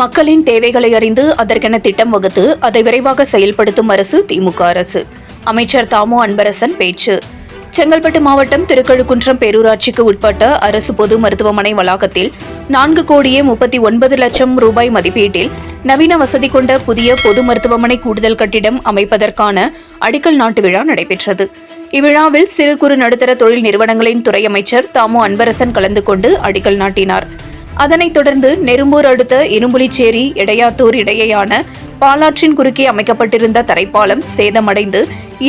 மக்களின் தேவைகளை அறிந்து அதற்கென திட்டம் வகுத்து அதை விரைவாக செயல்படுத்தும் அரசு திமுக அரசு. அமைச்சர் தாமு அன்பரசன் பேச்சு. செங்கல்பட்டு மாவட்டம் திருக்கழுக்குன்றம் பேரூராட்சிக்கு உட்பட்ட அரசு பொது மருத்துவமனை வளாகத்தில் 4,39,00,000 ரூபாய் மதிப்பீட்டில் நவீன வசதி கொண்ட புதிய பொது மருத்துவமனை கூடுதல் கட்டிடம் அமைப்பதற்கான அடிக்கல் நாட்டு விழா நடைபெற்றது. இவ்விழாவில் சிறு குறு நடுத்தர தொழில் நிறுவனங்களின் துறை அமைச்சர் தாமு அன்பரசன் கலந்து கொண்டு அடிக்கல் நாட்டினார். அதனைத் தொடர்ந்து நெரும்பூர் அடுத்த இரும்புலிச்சேரி எடையாத்தூர் இடையேயான பாலாற்றின் குறுக்கே அமைக்கப்பட்டிருந்த தரைப்பாலம் சேதமடைந்து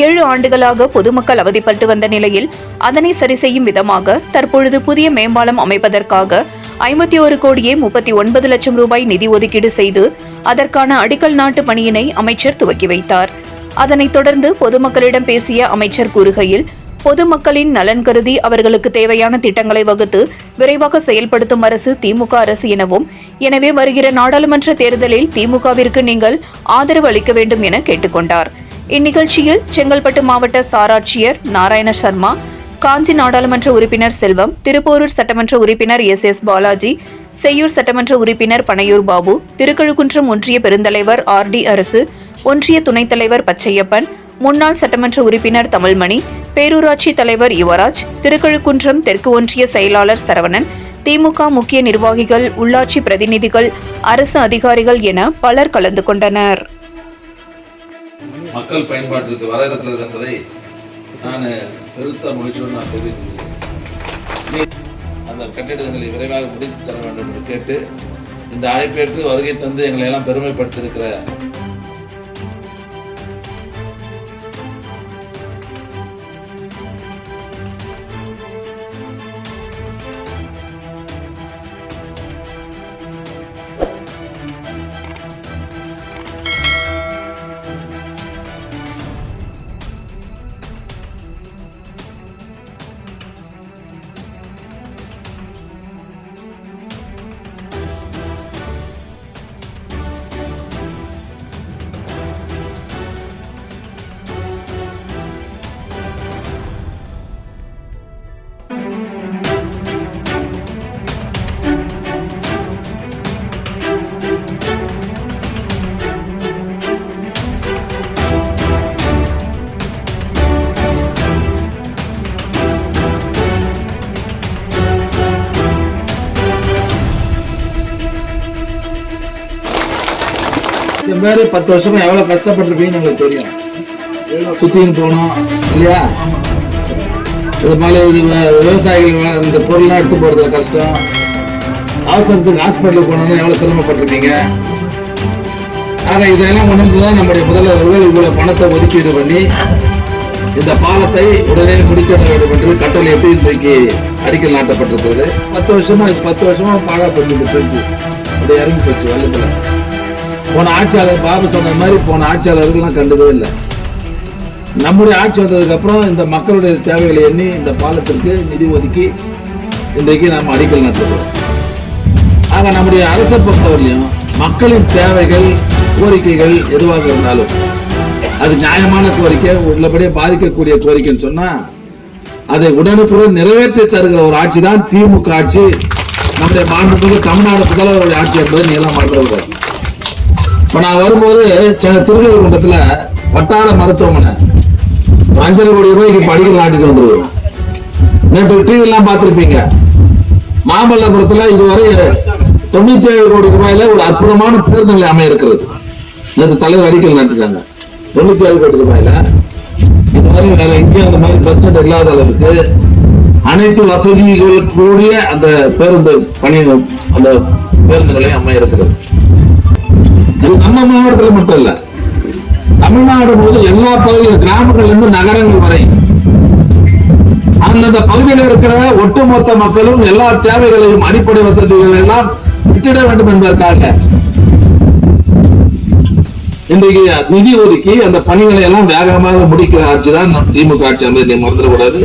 7 ஆண்டுகளாக பொதுமக்கள் அவதிப்பட்டு வந்த நிலையில் அதனை சரி செய்யும் விதமாக தற்பொழுது புதிய மேம்பாலம் அமைப்பதற்காக 51,39,00,000 ரூபாய் நிதி ஒதுக்கீடு செய்து அதற்கான அடிக்கல் நாட்டு பணியினை அமைச்சர் துவக்கி வைத்தார். அதனைத் தொடர்ந்து பொதுமக்களிடம் பேசிய அமைச்சர் கூறுகையில், பொதுமக்களின் நலன் கருதி அவர்களுக்கு தேவையான திட்டங்களை வகுத்து விரைவாக செயல்படுத்தும் அரசு திமுக அரசு எனவும், எனவே வருகிற நாடாளுமன்ற தேர்தலில் திமுகவிற்கு நீங்கள் ஆதரவு அளிக்க வேண்டும் என கேட்டுக்கொண்டார். இந்நிகழ்ச்சியில் செங்கல்பட்டு மாவட்ட சாராட்சியர் நாராயண சர்மா, காஞ்சி நாடாளுமன்ற உறுப்பினர் செல்வம், திருப்போரூர் சட்டமன்ற உறுப்பினர் எஸ் பாலாஜி, செய்யூர் சட்டமன்ற உறுப்பினர் பனையூர் பாபு, திருக்கழுக்குன்றம் ஒன்றிய பெருந்தலைவர் RD அரசு, ஒன்றிய துணைத் தலைவர் பச்சையப்பன், முன்னாள் சட்டமன்ற உறுப்பினர் தமிழ்மணி, பேரூராட்சி தலைவர் யுவராஜ், திருக்கழுக்குன்றம் தெற்கு ஒன்றிய செயலாளர் சரவணன், திமுக முக்கிய நிர்வாகிகள், உள்ளாட்சி பிரதிநிதிகள், அரசு அதிகாரிகள் என பலர் கலந்து கொண்டனர். மக்கள் பயன்பாட்டிற்கு வர இருக்கிறது என்பதை நான் பெருத்த மகிழ்ச்சியோடு நான் தெரிவித்துள்ளேன். அந்த கட்டிடங்களை விரைவாக முடித்து தர வேண்டும் என்று கேட்டு இந்த அழைப்பேற்று வருகை தந்து எங்களை எல்லாம் பெருமைப்படுத்தியிருக்கிற இந்த மாதிரி 10 வருஷமா எவ்வளவு கஷ்டப்பட்டிருப்பீங்கன்னு எங்களுக்கு தெரியும். சுத்தின்னு போனோம் இல்லையா? இது மாதிரி விவசாயிகள் இந்த பொருள்லாம் எடுத்து போறதுல கஷ்டம். அவசரத்துக்கு ஹாஸ்பிட்டலுக்கு போனோம்னா எவ்வளவு சிரமப்பட்டிருப்பீங்க. ஆக இதெல்லாம் உணர்ந்துதான் நம்முடைய முதல்வர்கள் இவ்வளவு பணத்தை ஒதுக்கீடு பண்ணி இந்த பாலத்தை உடனே முடிக்க வேண்டும் என்று கட்டளை எப்படி இன்றைக்கு அடிக்கல் நாட்டப்பட்டிருக்கிறது. 10 வருஷமா பாழா போச்சு. இந்த பிரிஞ்சு அப்படியே இறங்கி போச்சு வெள்ளத்துல. போன ஆட்சியாளர் பாபு சொன்ன மாதிரி போன ஆட்சியாளர்கள்லாம் கண்டுக்கவே இல்லை. நம்முடைய ஆட்சி வந்ததுக்கு அப்புறம் இந்த மக்களுடைய தேவைகளை எண்ணி இந்த பாலத்திற்கு நிதி ஒதுக்கி இன்றைக்கு நாம் அடிக்கல் நாட்டுகிறோம். ஆக நம்முடைய அரசை பொறுத்தவரையிலும் மக்களின் தேவைகள் கோரிக்கைகள் எதுவாக இருந்தாலும் அது நியாயமான கோரிக்கை, உள்ளபடியே பாதிக்கக்கூடிய கோரிக்கைன்னு சொன்னா அதை உடனுக்குடன் நிறைவேற்றி தருகிற ஒரு ஆட்சி தான் திமுக ஆட்சி. நம்முடைய மாண்புமிகு தமிழ்நாடு முதல்வருடைய ஆட்சி என்பதை நீங்களாம் மறந்துவிடாது. இப்ப நான் வரும்போது திருக்கழுக்குன்றத்துல வட்டார மருத்துவமனை 5,5 கோடி ரூபாய்க்கு அடிக்கல் நாட்டிட்டு வந்துருவோம். நேற்று டிவி எல்லாம் பார்த்திருப்பீங்க. மாமல்லபுரத்துல இதுவரை 97 கோடி ரூபாயில ஒரு அற்புதமான பேருந்து நிலையம் அமைய இருக்கிறது. நேற்று தலைவர் அடிக்கல் நாட்டிருக்காங்க. 97 கோடி ரூபாயில இந்த மாதிரி வேற எங்கேயும் அந்த மாதிரி பஸ் ஸ்டாண்ட் இல்லாத அளவுக்கு அனைத்து வசதிகள் கூடிய அந்த பேருந்து பணி அந்த பேருந்து நிலையம் அமைய இருக்கிறது. இது நம்ம மாவட்டத்தில் மட்டும் இல்ல, தமிழ்நாடு முழுவதும் எல்லா பகுதியும் கிராமங்கள்ல இருந்து நகரங்கள் வரை அந்தந்த பகுதியில் இருக்கிற ஒட்டுமொத்த மக்களும் எல்லா தேவைகளையும் அடிப்படை வசதிகள் எல்லாம் விட்டிட வேண்டும் என்பதற்காக இன்றைக்கு நிதி ஒதுக்கி அந்த பணிகளை எல்லாம் வேகமாக முடிக்கிற ஆட்சி தான் திமுக ஆட்சி. அந்த மறந்துடக்கூடாது.